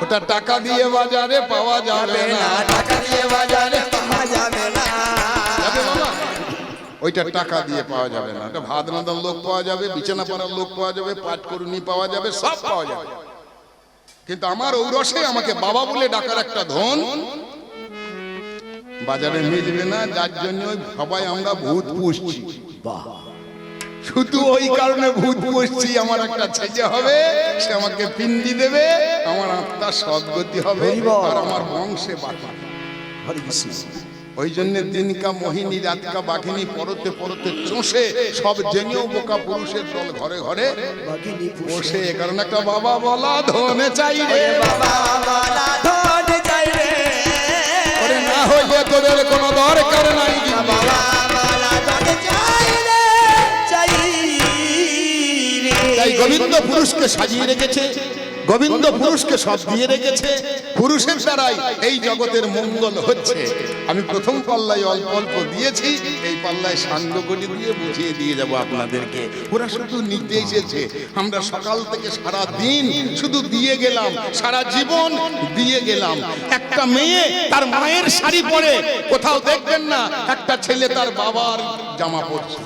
ওটা টাকা দিয়ে বাজারে পাওয়া যাবে না। টাকা দিয়ে বাজারে পাওয়া যাবে না। যাবে বাবা? ওইটা টাকা দিয়ে পাওয়া যাবে না। ওটা ভাত রাঁধার লোক পাওয়া যাবে, বিছানা পাড়ার লোক পাওয়া যাবে, পাট করুনি পাওয়া যাবে, সব পাওয়া যাবে। কিন্তু আমার ঔরসে আমাকে বাবা বলে ডাকার একটা ধন বাজারে মিলবে না। যার জন্য সবাই আমরা ভূত পুষছি। শুধু ওই কারণে ভূত পুষছি, আমার একটা ছেলে হবে, সে আমাকে পিণ্ডি দেবে, আমার আত্মার সদ্গতি হবে, আর আমার বংশে বাড়বে। হরে কৃষ্ণ। ওই জন্য দিনকা মোহিনী রাতকা বাঘিনী পরতে পরতে চষে সব জেনেও বোকা পুরুষের দল ঘরে ঘরে বসে। এ কারণে একটা বাবা বলা ধনে চাই রে, বাবা বলা ধন চাই রে। ওরে না হইলে তোদের কোনো দরকার নাই। বাবা বলা ধন চাই রে, চাই রে। তাই গোবিন্দ পুরুষকে সাজিয়ে রেখেছে, গোবিন্দ পুরুষকে সব দিয়ে রেখেছে। পুরুষের দ্বারাই এই জগতের মঙ্গল হচ্ছে। আমি প্রথম পাল্লায় অল্প অল্প দিয়েছি, এই পাল্লায় সাঙ্গ করে দিয়ে বুঝিয়ে দিয়ে যাব আপনাদেরকে। ওরা শুধু নিতে এসেছে, আমরা সকাল থেকে সারা দিন শুধু দিয়ে গেলাম, সারা জীবন দিয়ে গেলাম। একটা মেয়ে তার মায়ের শাড়ি পরে, কোথাও দেখবেন না একটা ছেলে তার বাবার জামা পরছে।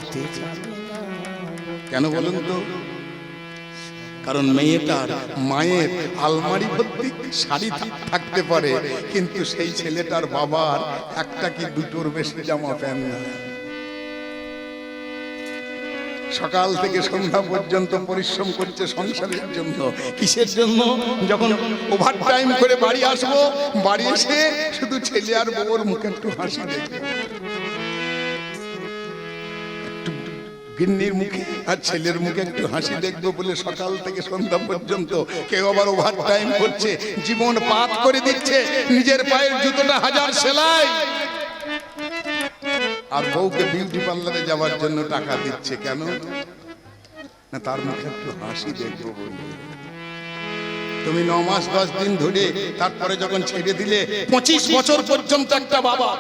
কেন বলুন তো? কারণ মেয়েটার মায়ের আলমারি ভর্তি শাড়ি থাকতে পারে, কিন্তু সেই ছেলেটার বাবার একটা কি দুটোর বেশি জামা প্যান্ট না। সকাল থেকে সন্ধ্যা পর্যন্ত পরিশ্রম করছে সংসারের জন্য। কিসের জন্য? যখন ওভার টাইম করে বাড়ি আসবো, বাড়ি এসে শুধু ছেলে আর বউর মুখে একটু হাসি দেখবে, গিন্নির মুখে আর ছেলের মুখে একটু হাসি দেখবো বলে সকাল থেকে সন্ধ্যা পর্যন্ত কেউ আবার ওভার টাইম করছে, জীবন পাত করে দিচ্ছে, নিজের পায়ের জুতোটা হাজার সেলাই, আর বউকে বিউটি পার্লারে যাওয়ার জন্য টাকা দিচ্ছে। কেন না? তার মুখে একটু হাসি দেখবো বলে। তুমি 9 মাস 10 দিন ধরে, তারপরে যখন ছেড়ে দিলে 25 বছর পর্যন্ত একটা বাবা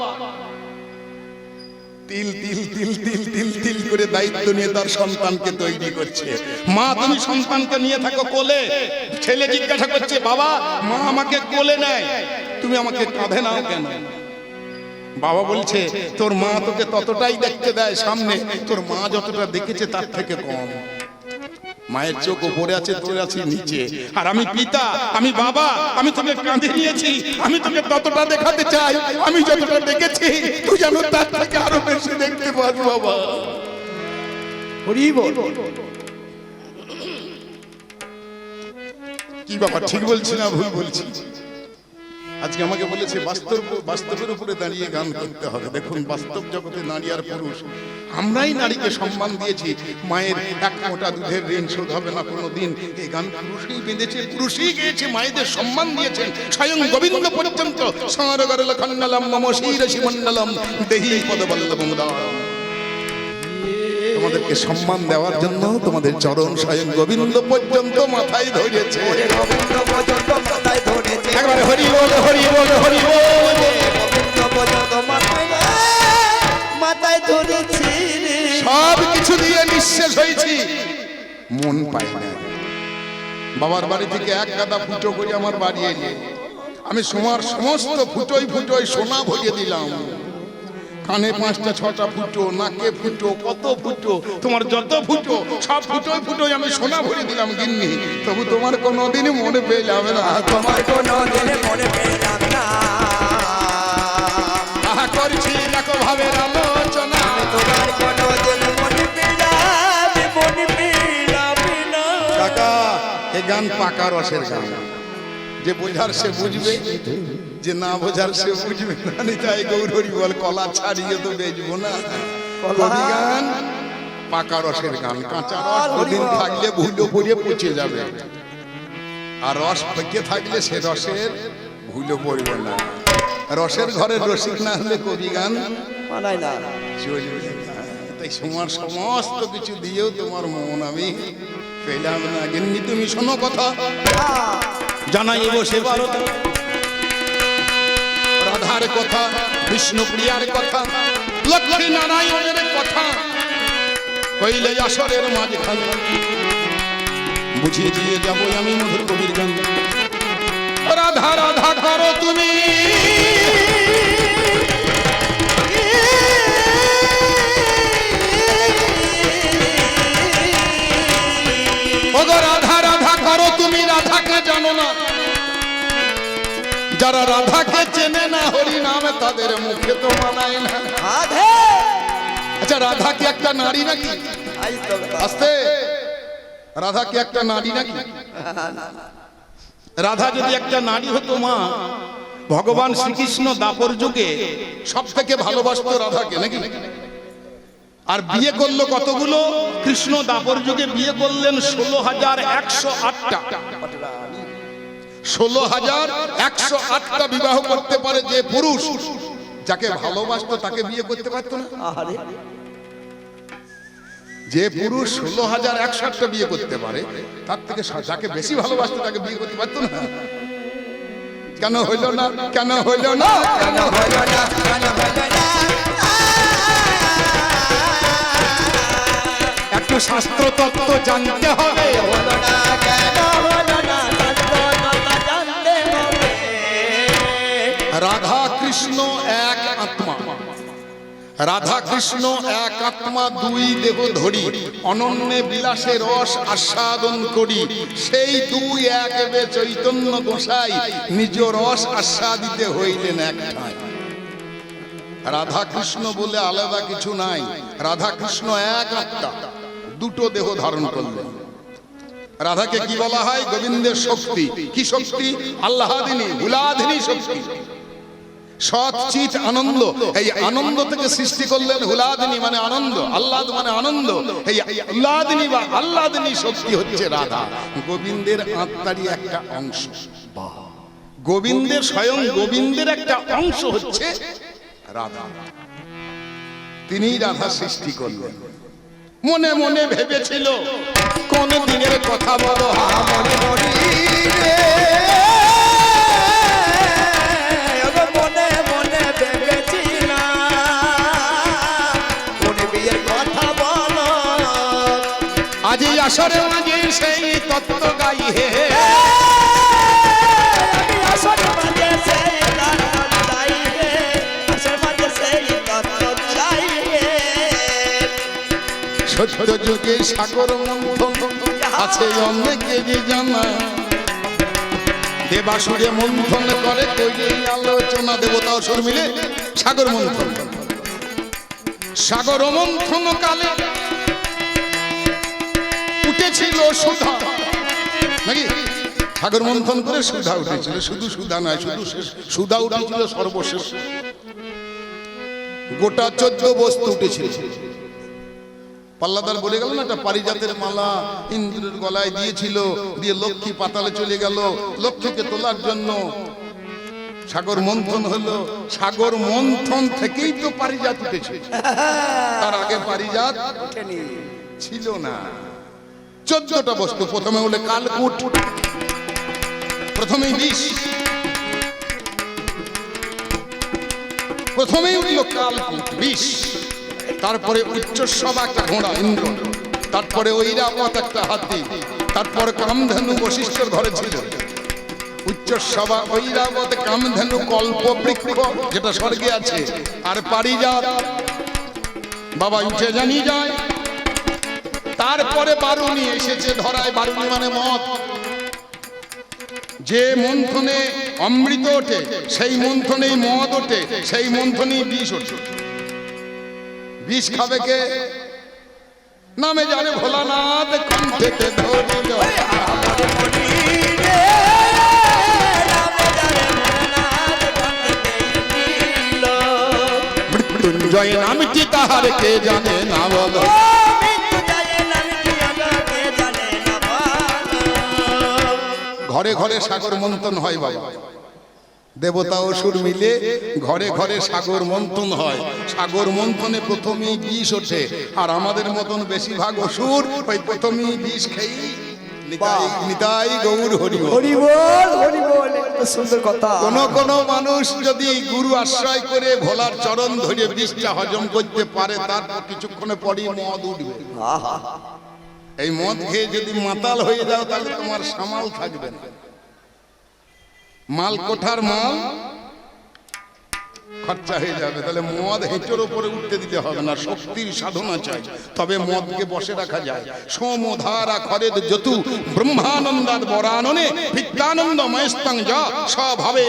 তিল তিল তিল তিল তিল তিল করে দায়িত্ব নিয়ে তার সন্তানকে তৈরি করছে। মা তুমি সন্তানকে নিয়ে থাকো কোলে, ছেলে জিজ্ঞাসা করছে বাবা মা আমাকে কোলে নেয়, তুমি আমাকে কাঁধে নাও কেন? বাবা বলছে তোর মা তোকে ততটাই দেখতে দেয় সামনে, তোর মা যতটা দেখেছে তার থেকে কম। মায়ের চোখ উপরে আছে, তোর আছে নিচে। আর আমি পিতা, আমি বাবা, আমি তোকে কাঁধে নিয়েছি, আমি তোকে ততটা দেখাতে চাই, আমি যতটা দেখেছি তুই যেন তার থেকে আরো বেশি দেখতে পাস বাবা। হরি বল। কি বাবা ঠিক বলছি না ভুল বলছি? আজকে আমাকে বলেছে বাস্তবের উপরে দাঁড়িয়ে গান করতে হবে। দেখুন বাস্তব জগতে নারী আর পুরুষ, আমরাই নারীকে সম্মান দিয়েছি। মায়ের এক মোটা দুধের ঋণ শোধ হবে না কোনোদিন। এই গান পুরুষই বেঁধেছে, পুরুষই গেয়েছে, মায়েদের সম্মান দিয়েছেন। স্বয়ং গোবিন্দ পর্যন্ত সারগরল খন্ডলম মম শিরসি মণ্ডলম দেহি পদবল্লভম দাম। তোমাদেরকে সম্মান দেওয়ার জন্য তোমাদের চরণ স্বয়ং গোবিন্দ পর্যন্ত মাথায় ধরেছে। গোবিন্দ পর্যন্ত মাথায় ধরেছে। একবারে হরি বল হরি বল হরি বল। গোবিন্দ পর্যন্ত মাথায় ধরেছি। সব কিছু দিয়ে নিঃশেষ হয়েছি, মন পাই না। বাবার বাড়ি থেকে এক গাদা ফুটো করে আমার বাড়ি এলে আমি সমস্ত ফুটোই ফুটোই সোনা ভরিয়ে দিলাম। কানে 5টা 6টা ফুটো, নাকে ফুটো, কত ফুটো, তোমার যত ফুটো সব ফুটোই ফুটোই আমি সোনা ভরিয়ে দিলাম গিন্নি। তবু তোমার কোনোদিনই মনে পেলাম না, তোমার কোনোদিন মনে পেলাম না। আহা করছি দেখো ভাবের আলোচনা, তোমার কোনোদিন মনে পেলাম না। কাকা এ গান পাকা রসের গান। যে বোঝার সে বুঝবে, যে না বোঝার সে বুঝবে না। তাই গৌরী বল কলা ছাড়িয়ে তো বেচবো না। কবি গান পাকা রসের গান, কাঁচা রস দুদিন থাকলে ভুলো পড়িয়ে পচে যাবে, আর রস পেকে থাকলে সে রসের ভুলো পড়বে না। রসের ঘরের রসিক না হলে কবি গান মানায় না। চলবে না। তাই তোমার সমস্ত কিছু দিয়েও তোমার মন আমি পেলাম না। গিন্নি তুমি শোনো কথা, জানাইব সে ভারত রাধার কথা, বিষ্ণুপ্রিয়ার কথা, লক্ষ্মী নারায়ণের কথা, কইলে আসরের মাঝখানে বুঝিয়ে দিয়ে যাবো আমি মধুর কবির গান। রাধা রাধা করো তুমি, ওগো রাধা রাধা করো তুমি, রাধাকে জানো না। যারা রাধাকে চেনে না হরি নামে তাদের মুখে তো মানায় না। আচ্ছা রাধা কি একটা নারী নাকি? আস্তে, রাধা কি একটা নারী নাকি? রাধা যদি একটা নারী হতো মা, ভগবান শ্রীকৃষ্ণ দাপর যুগে সব থেকে ভালোবাসতো রাধাকে নাকি? আর বিয়ে করলো কতগুলো? কৃষ্ণ দাপর যুগে বিয়ে করলেন 16,108টা। 16,108টা বিবাহ করতে পারে যে পুরুষ, যাকে ভালোবাসতো তাকে বিয়ে করতে পারতো না। যে পুরুষ 16,108টা বিয়ে করতে পারে, তার থেকে যাকে বেশি ভালোবাসতো তাকে বিয়ে করতে পারতো না। কেন হইল না? কেন হইল না? কেন হইল না? কেন হইল না? একটু শাস্ত্র তত্ত্ব জানতে হবে। হলো না কেন হলো না? জানতে হবে। রাধা কৃষ্ণ এক আত্মা, রাধা কৃষ্ণ এক আত্মা, দুই দেহ ধরি, অনন্যে বিলাসে রস আস্বাদন করি। সেই দুই এক বে চৈতন্য গোসাই, নিজ রস আস্বাদিতে হইলেন এক ঠাঁই। রাধা কৃষ্ণ বলে আলাদা কিছু নাই, রাধা কৃষ্ণ এক আত্মা, দুটো দেহ ধারণ করলেন। রাধাকে কি বলা হয়? গোবিন্দের শক্তি। কি শক্তি? আল্লাহাদিনী, হুলাদিনী শক্তি। সৎ চিত আনন্দ, এই আনন্দ থেকে সৃষ্টি করলেন হুলাদিনী মানে আনন্দ, আহ্লাদ মানে আনন্দ। এই হুলাদিনী বা আহ্লাদিনী শক্তি হচ্ছে রাধা, গোবিন্দের আত্মারই একটা অংশ। গোবিন্দের স্বয়ং গোবিন্দের একটা অংশ হচ্ছে রাধা। তিনি রাধা সৃষ্টি করলেন। মনে মনে ভেবেছিল কোন দিনের কথা বলো, মনে মনে আজি আসরে মাঝে সেই তত্ত্ব গাই হে, আসরে মাঝে সেই তত্ত্ব গাই হে, আসরে মাঝে সেই তত্ত্ব গাই হে। সত্য যুগে সাগর মন্থন আছে অনেকে যে জানা, দেবাসুরে মন্থন করে কইলে আলোচনা, দেবতা অসুর মিলে সাগর মন্থন। সাগর মন্থন কালে উঠেছিল সুধা নাকি? সাগর মন্থন করে সুধা উঠেছিল। শুধু সুধা নয়, শুধু সুধা উঠেছিল সর্বশেষ, গোটা 14 বস্তু উঠেছিল। পাল্লাদার বলে গেল না, একটা পারিজাতের মালা ইন্দ্রের গলায় দিয়েছিল, দিয়ে লক্ষ্মী পাতালে চলে গেল। লক্ষ্মীকে তোলার জন্য সাগর মন্থন হলো। সাগর মন্থন থেকেই তো পারিজাত উঠেছে, তার আগে পারিজাত ছিল না। 14টা বস্তু। প্রথমে হলে কালকূট, প্রথমেই বিষ, প্রথমেই উঠল কালকূট বিষ। তারপরে উচ্চস্বব একটা ঘোড়া ইন্দ্র, তারপরে ঐরাবত একটা হাতি, তারপর কামধেনু বশিষ্ঠের ঘরে ছিল। উচ্চস্ববা, ঐরাবত, কামধেনু, কল্পবৃক্ষ যেটা স্বর্গে আছে, আর পারিজাত বাবা উঠে জানি যায়। তারপরে বারুণী এসেছে ধরায়। বারুণী মানে মদ। যে মন্থনে অমৃত ওঠে সেই মন্থনেই মদ ওঠে, সেই মন্থনেই বিষ ওঠে। বিষ খাবে কে? নামে জানে ভোলানাথ, কণ্ঠেতে ধরিল মৃত্যুঞ্জয় নামটি তাহার কে জানে না বলো। ঘরে ঘরে সাগর মন্থন হয় বাবা, দেবতা অসুর মিলে ঘরে ঘরে সাগর মন্থন হয়। সাগর মন্থনে প্রথমেই বিষ ওঠে, আর আমাদের মতন বেশিরভাগ অসুর ওই প্রথমেই বিষ খেয়ে নিতাই নিতাই গৌর হরি বল। হরি বল, হরি বল, সুন্দর কথা। কোন মানুষ যদি গুরু আশ্রয় করে ভোলার চরণ ধরে বিষটা হজম করতে পারে, তারপর কিছুক্ষণে পরেই মদ উঠবে। এই মদ খেয়ে যদি মাতাল হয়ে যাও তাহলে তোমার সামাল থাকবে না। মাল কোঠার মাল খরচা হয়ে যাবে। তাহলে মদ হেঁচোর উপরে উঠতে দিতে হবে না, শক্তির সাধনা চাই, তবে মদকে বসে রাখা যায়। সোমধারা খরেদ যতু ব্রহ্মানন্দাদ বরাননে বিদ্যানন্দ ময়স্তং যা স্বভাবে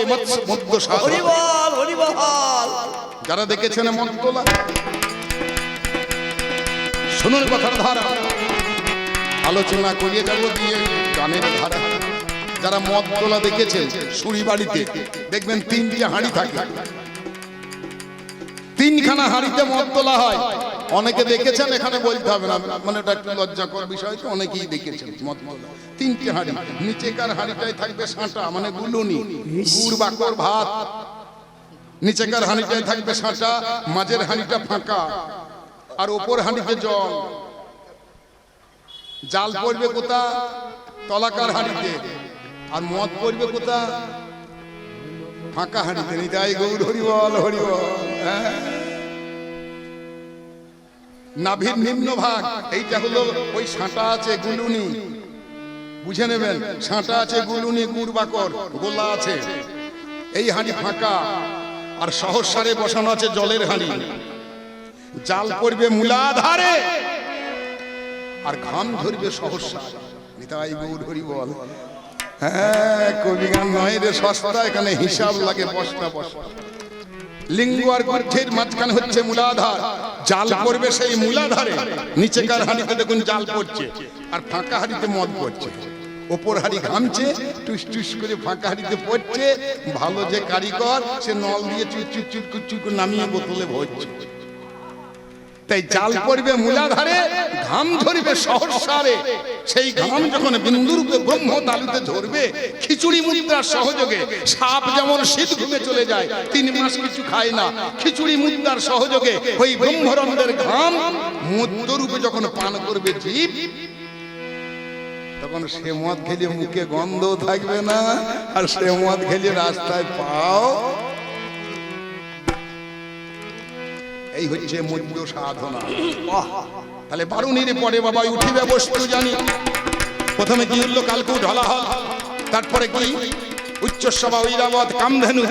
মধ্য সাধন। হরি বল, হরি বল। যারা দেখেছেন মদ তোলা, শুনুন কথার ধারা, আলোচনা করিয়ে যাব দিয়ে গানের ধারা। যারা মদ তোলা দেখেছেন সুরি বাড়িতে দেখবেন তিনটি হাঁড়ি থাকে, তিনখানা হাঁড়িতে মদ তোলা হয়। অনেকে দেখেছেন, এখানে বলতে হবে না, মানে ওটা একটু লজ্জাকর বিষয়, তো অনেকেই দেখেছেন মদ তোলা। তিনটি হাঁড়ি, নিচেকার হাঁড়িটায় থাকবে সাঁটা মানে গুলুনি, গুড় বাকর ভাত। নিচেকার হাঁড়িটায় থাকবে সাঁটা, মাঝের হাঁড়িটা ফাঁকা, আর ওপর হাঁড়িতে জল। জাল পড়বে কোথা? তলাকার হাঁড়িতে। আর মদ পড়বে কোথা? ফাঁকা হাঁড়িতে। নিতাই গৌর হরি বল, হরি বল। নাভির নিম্ন ভাগ এইটা হলো ওই সাঁটা আছে গুলুনি, বুঝে নেবেন। সাঁটা আছে গুলুনি, গুড় বাকর, গোলা আছে। এই হাঁড়ি ফাঁকা, আর সহস্রারে বসানো আছে জলের হাঁড়ি। জাল পড়বে মূলাধারে, আর ঘাম ধরবে সহস্রা। নিতাই গৌর হরি বল। হ্যাঁ, কবি গান নয় রে সস্তা, এখানে হিসাব লাগে বস্তা বস্তা। লিঙ্গ আর গর্ধের মাঝখানে হচ্ছে মূলাধার, জাল পড়বে সেই মূলাধারে। নিচেকার হাঁড়িতে দেখুন জাল পড়ছে, আর ফাঁকা হাঁড়িতে মদ পড়ছে। ওপর হাঁড়ি ঘামছে, টুস টুস করে ফাঁকা হাঁড়িতে পড়ছে। ভালো যে কারিগর, সে নল দিয়ে চুর চুর চুর চুর করে নামিয়ে বোতলে ভরছে। তাই জাল পড়বে মূলাধারে, ঘাম ধরবে সহস্রারে। সেই ঘাম যখন বিন্দুরূপে ব্রহ্ম তালুতে ধরবে, খিচুড়ি মুদ্রার সহযোগে সাপ যেমন শীত ঘুমে চলে যায়, 3 মাস কিছু খায় না, খিচুড়ি মুদ্রার সহযোগে ওই ব্রহ্মরন্ধ্রের ঘাম মধ্যরূপে যখন পান করবে জীব, তখন সে মদ খেলে মুখে গন্ধ থাকবে না, আর সে মদ খেলে রাস্তায় পাও। এই হচ্ছে মধ্য সাধনা। তাহলে বারুণীর পরে বাবা উঠিবে বস্তু জানি। প্রথমে কি উঠলো? কালকু ঢলা হল, তারপরে কি উচ্চস্বভা ঐরাবত কামধেনু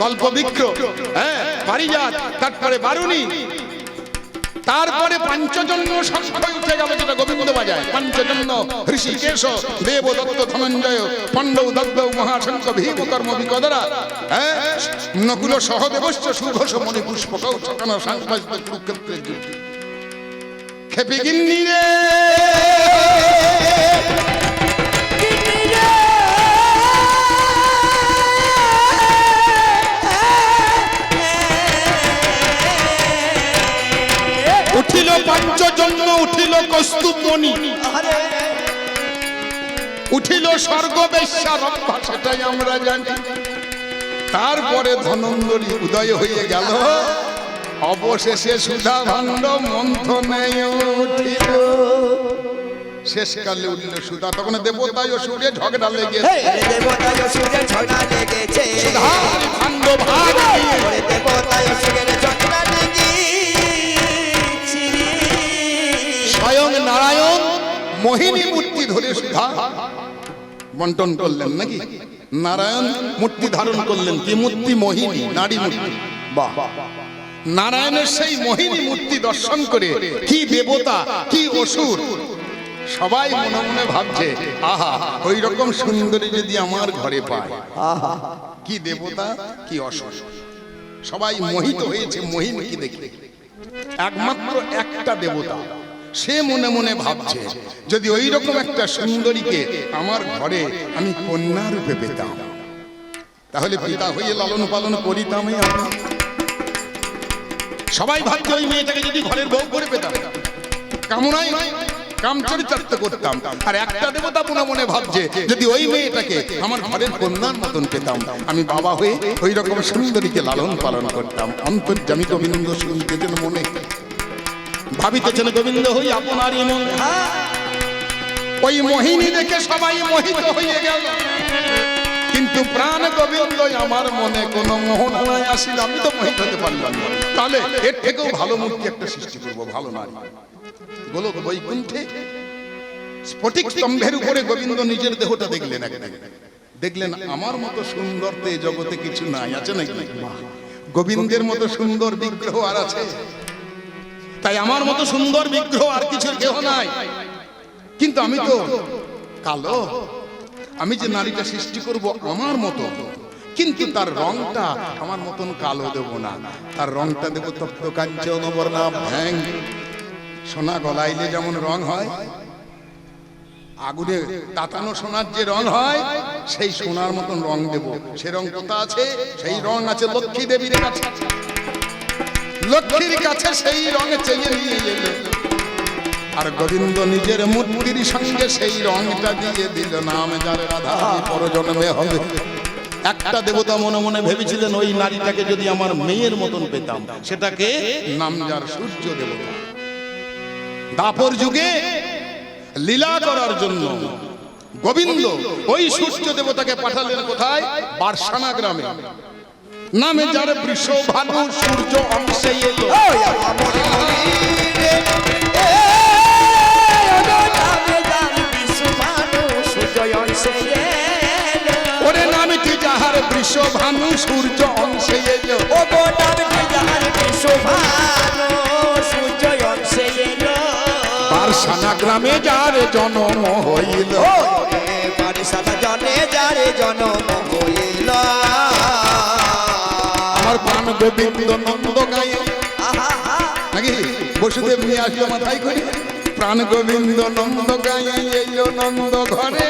কল্পবৃক্ষ, হ্যাঁ পারিজাত, তারপরে বারুণী, তারপরে পাঞ্চজন্য সংখ্যায় উঠে গেল, যেটা গোবিন্দ বাজায়। পাঞ্চজন্য ঋষিকেশ, দেবদত্ত, ধনঞ্জয়, পাণ্ডব, দগ্ধ, মহাশঙ্খ, ভীম, কর্ম, বিকদরা, হ্যাঁ নকুল সহদেবশ্চ সুঘোষ মণি পুষ্পক ছকান সাংবাদিক কুরুক্ষেত্রের যুদ্ধ। খেপি গিন্নি রে উঠিল পাঞ্চজন্য, উঠিল কস্তুমণি, উঠিল স্বর্গবেশ্যা রম্ভা, সেটাই আমরা জানি। তারপরে ধনন্দরী উদয় হয়ে গেল, অবশেষে সুধা ভাণ্ড মন্থনে উঠিল। শেষকালে উঠল সুধা, তখন দেবতায় অসুরে ঝগড়া লেগেছে। দেবতায় অসুরে ঝগড়া লেগেছে, সুধার ভাণ্ড ভাগ নিয়ে দেবতায় অসুরের ঝগড়া লেগেছে। স্বয়ং নারায়ণ মোহিনী মূর্তি ধরে সুধা বন্টন করলেন নাকি? নারায়ণ মূর্তি ধারণ করলেন। কি মূর্তি? মোহিনী, নারী মূর্তি। বাহ! নারায়ণের সেই মোহিনী মূর্তি দর্শন করে কি দেবতা কি অসুর সবাই মনে মনে ভাবছে, আহা ওই রকম সুন্দরী যদি আমার ঘরে পায়। কি দেবতা কি অসুর, সবাই মোহিত হয়েছে মোহিনীকে দেখে। একমাত্র একটা দেবতা, সে মনে মনে ভাবছে, যদি ওই রকম একটা সুন্দরীকে আমার ঘরে আমি কন্যা রূপে পেতাম, তাহলে পিতা হয়ে লালন পালন করিতামই আমি। সবাই ভাবছে ওই মেয়েটাকে যদি ঘরের বউ করে পেতাম, কামনায় কামচরিতার্থ করতাম। আর একটা দেবতা মনে মনে ভাবছে যদি ওই মেয়েটাকে আমার ঘরের কন্যার মতন পেতাম, আমি বাবা হয়ে ওই রকম সুন্দরীকে লালন পালন করতাম। অন্তর্যামী গোবিন্দ শুনতেছেন মনে, ভাবিতেছেন গোবিন্দ হই আপনারই মন। ওই মোহিনী দেখে সবাই মোহিত হয়ে গেল, কিন্তু প্রাণ গোবিন্দ আমার মনে কোন মোহনায় আসিল, আমি তো মোহিত হতে পারলাম না। তাহলে এর থেকেও ভালো মূর্তি একটা সৃষ্টি করব, ভালো নারী। গোলক বৈকুণ্ঠে স্ফটিক স্তম্ভের উপরে গোবিন্দ নিজের দেহটা দেখলেন, দেখলেন আমার মতো সুন্দর তো এই জগতে কিছু নাই, আছে নাকি? গোবিন্দের মতো সুন্দর বিগ্রহ আর আছে? তাই আমার মতো সুন্দর বিগ্রহ আর কিছু কেউ নাই। কিন্তু আমি তো কালো, আমি যে নারীটা সৃষ্টি করব আমার মতো, কিন্তু তার রংটা আমার মতন কালো দেব না, তার রংটা দেব তপ্ত কাঞ্চন বর্ণা ভ্যাং। সোনা গলাইলে যেমন রং হয়, আগুনে তাতানো সোনার যে রং হয়, সেই সোনার মতন রং দেব। সে রং কোথা আছে? সেই রং আছে লক্ষ্মী দেবীর কাছে। লক্ষ্মীর কাছে সেই রঙে চেয়ে নিয়ে এলো, আর গোবিন্দ নিজের মূর্তির সঙ্গে সেই রংটা দিয়ে দিল। নাম যার রাধা পরজন্মে হবে। একটা দেবতা মনে মনে ভেবেছিলেন ওই নারীটাকে যদি আমার মেয়ের মতন পেতাম, সেটাকে নাম যার সূর্য দেবতা। দাপর যুগে লীলা করার জন্য গোবিন্দ ওই সূর্য দেবতাকে পাঠালেন কোথায়? বারসানা গ্রামে। নামে যার বৃষভানু সূর্য অংশে এলো। ওরে নামটি যাহার বৃষভানু সূর্য অংশে এলো। বারসানা গ্রামে যার জন্ম হইল, আমার প্রাণ গোবিন্দ নন্দ গায়ে নাকি বসুদেব নিয়ে আসলো মাথায় করে। প্রাণ গোবিন্দ নন্দ গায়ে এলো নন্দ ঘরে,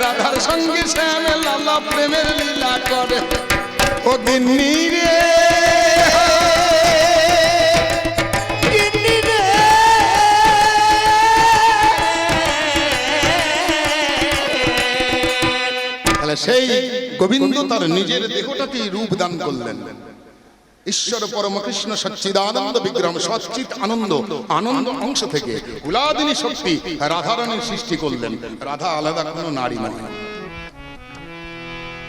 রাধার সঙ্গে শ্যামে লালা প্রেমের লীলা করে। ও গিন্নি রে সেই গোবিন্দ তার নিজের দেহটাকেই রূপ দান করলেন। ঈশ্বর পরম কৃষ্ণ সচ্চিদানন্দ বিগ্রহ সচ্চিত আনন্দ, আনন্দ অংশ থেকে উলাদিনী শক্তি রাধারানীর সৃষ্টি করলেন। রাধা আলাদা কোনো নারী নয়।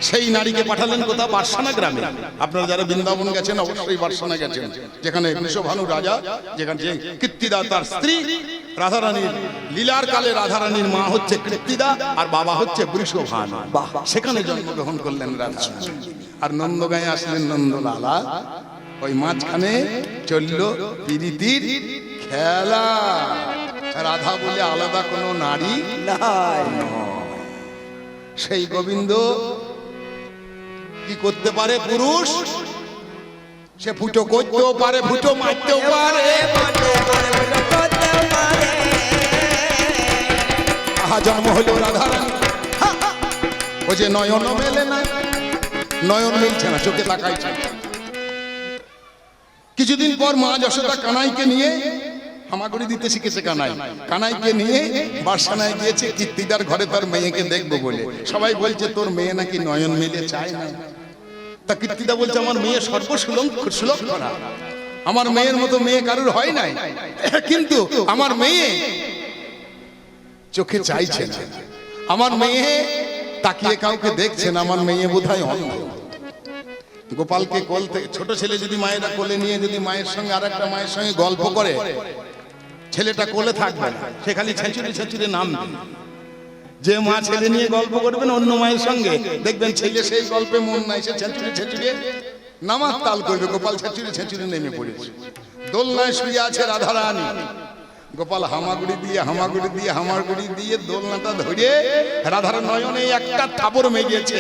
সেই নারীকে পাঠালেন কোথা? বারসানা গ্রামে। আপনারা যারা বৃন্দাবন গেছেন অবশ্যই বারসানা গেছেন, যেখানে বৃষভানু রাজা, যেখানে যে কীর্তিদা তার স্ত্রী। রাধারানীর লীলার কালে রাধারানীর মা হচ্ছে কীর্তিদা আর বাবা হচ্ছে বৃষভানু। সেখানে জন্মগ্রহণ করলেন রাধা। আর নন্দগাঁয়ে আসলেন নন্দলালা। ওই মাঝখানে চলল প্রীতির খেলা। রাধা বলে আলাদা কোনো নারী নাই। সেই গোবিন্দ কি করতে পারে? পুরুষ সে ফুটো করতেও পারে, ফুটো মারতেও পারে। আহা জন্ম হলো রাধারানী। ও যে নয়ন মেলে না, নয়ন মিলছে না, চোখে তাকাইছে। কিছুদিন পর মা যশোদা কানাইকে নিয়ে হামাগুড়ি দিতে শিখেছে। কানাইকে নিয়ে বারসানায় গিয়েছে কীর্তিদার ঘরে তার মেয়েকে দেখবো বলে। সবাই বলছে তোর মেয়ে নাকি নয়ন মেলে চায় না। তা কীর্তিদা বলছে আমার মেয়ে সর্বসুলক্ষণা, আমার মেয়ের মতো মেয়ে কারুর হয় নাই, কিন্তু আমার মেয়ে চোখে চাইছে না, আমার মেয়ে তাকিয়ে কাউকে দেখছে না, আমার মেয়ে বোধহয় অন্ধ। গোপালকে কোল থেকে ছোট ছেলে যদি মায়েরা কোলে নিয়ে যদি মায়ের সঙ্গে আর একটা মায়ের সঙ্গে গল্প করে, ছেলেটা কোলে থাকবে না, সে খালি ছেঁচুরে ছেঁচুরে নাম। যে মা ছেলে নিয়ে গল্প করবেন অন্য মায়ের সঙ্গে, দেখবেন ছেলে সেই গল্পে মন নাই, সে ছেঁচুরে ছেঁচুরে নামার তাল করবে। গোপাল ছেঁচুরে ছেঁচুরে নেমে পড়েছে। দোলনায় শুয়ে আছে রাধারানী। গোপাল হামাগুড়ি দিয়ে দোলনাটা ধরে রাধার নয়নে একটা থাপড় মেরেছে।